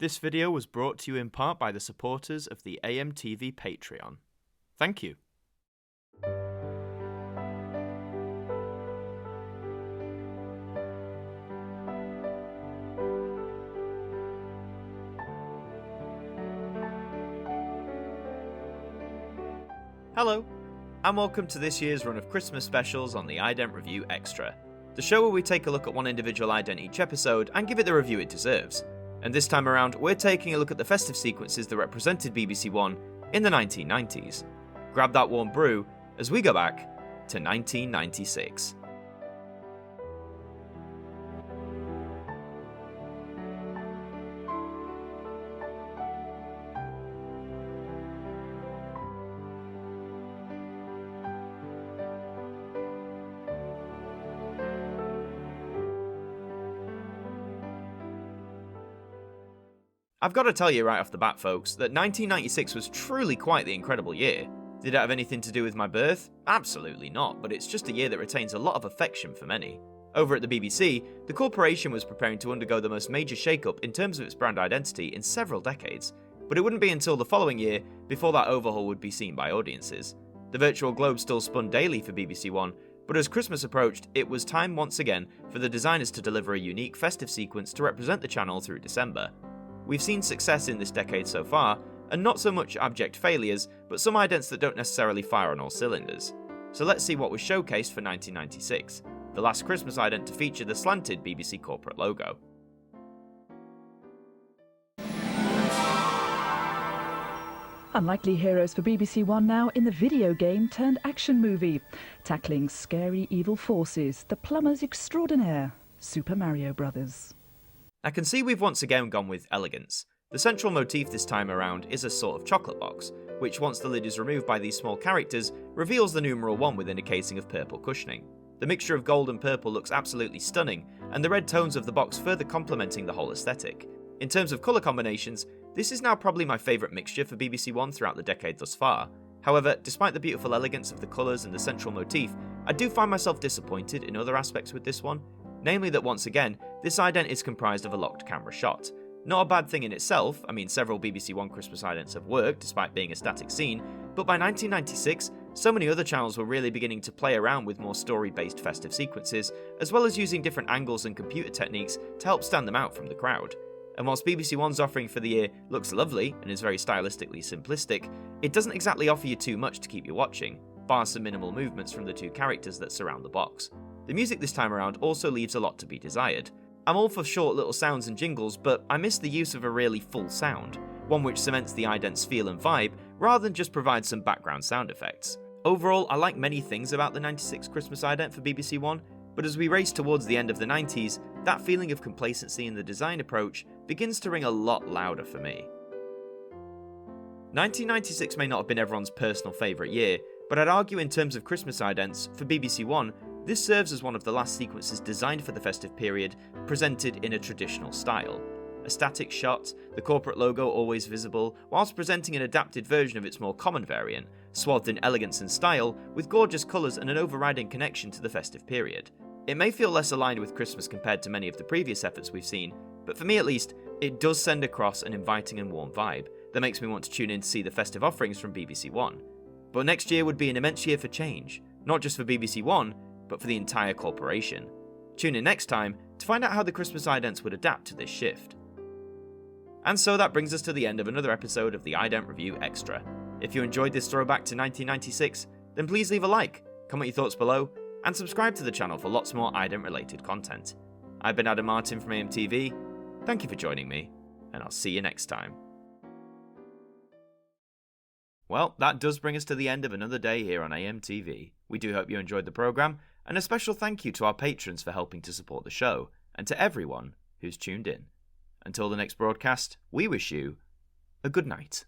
This video was brought to you in part by the supporters of the AMTV Patreon. Thank you. Hello, and welcome to this year's run of Christmas specials on the Ident Review Extra, the show where we take a look at one individual ident each episode and give it the review it deserves. And this time around, we're taking a look at the festive sequences that represented BBC1 in the 1990s. Grab that warm brew as we go back to 1996. I've got to tell you right off the bat, folks, that 1996 was truly quite the incredible year. Did it have anything to do with my birth? Absolutely not, but it's just a year that retains a lot of affection for many. Over at the BBC, the corporation was preparing to undergo the most major shake-up in terms of its brand identity in several decades, but it wouldn't be until the following year before that overhaul would be seen by audiences. The virtual globe still spun daily for BBC1, but as Christmas approached, it was time once again for the designers to deliver a unique festive sequence to represent the channel through December. We've seen success in this decade so far, and not so much abject failures, but some idents that don't necessarily fire on all cylinders. So let's see what was showcased for 1996, the last Christmas ident to feature the slanted BBC corporate logo. Unlikely heroes for BBC1 now in the video game turned action movie, tackling scary evil forces, the plumbers extraordinaire, Super Mario Brothers. I can see we've once again gone with elegance. The central motif this time around is a sort of chocolate box, which once the lid is removed by these small characters, reveals the numeral 1 within a casing of purple cushioning. The mixture of gold and purple looks absolutely stunning, and the red tones of the box further complementing the whole aesthetic. In terms of colour combinations, this is now probably my favourite mixture for BBC1 throughout the decade thus far. However, despite the beautiful elegance of the colours and the central motif, I do find myself disappointed in other aspects with this one. Namely that once again, this ident is comprised of a locked camera shot. Not a bad thing in itself, I mean several BBC1 Christmas idents have worked despite being a static scene, but by 1996, so many other channels were really beginning to play around with more story-based festive sequences, as well as using different angles and computer techniques to help stand them out from the crowd. And whilst BBC1's offering for the year looks lovely and is very stylistically simplistic, it doesn't exactly offer you too much to keep you watching, bar some minimal movements from the two characters that surround the box. The music this time around also leaves a lot to be desired. I'm all for short little sounds and jingles, but I miss the use of a really full sound, one which cements the ident's feel and vibe, rather than just provide some background sound effects. Overall, I like many things about the 96 Christmas ident for BBC1, but as we race towards the end of the 90s, that feeling of complacency in the design approach begins to ring a lot louder for me. 1996 may not have been everyone's personal favourite year, but I'd argue in terms of Christmas idents, for BBC1, this serves as one of the last sequences designed for the festive period, presented in a traditional style. A static shot, the corporate logo always visible, whilst presenting an adapted version of its more common variant, swathed in elegance and style, with gorgeous colours and an overriding connection to the festive period. It may feel less aligned with Christmas compared to many of the previous efforts we've seen, but for me at least, it does send across an inviting and warm vibe that makes me want to tune in to see the festive offerings from BBC1. But next year would be an immense year for change, not just for BBC1, but for the entire corporation. Tune in next time to find out how the Christmas idents would adapt to this shift. And so that brings us to the end of another episode of the Ident Review Extra. If you enjoyed this throwback to 1996, then please leave a like, comment your thoughts below, and subscribe to the channel for lots more ident related content. I've been Martyn from AMTV, thank you for joining me, and I'll see you next time. Well, that does bring us to the end of another day here on AMTV. We do hope you enjoyed the programme, and a special thank you to our patrons for helping to support the show, and to everyone who's tuned in. Until the next broadcast, we wish you a good night.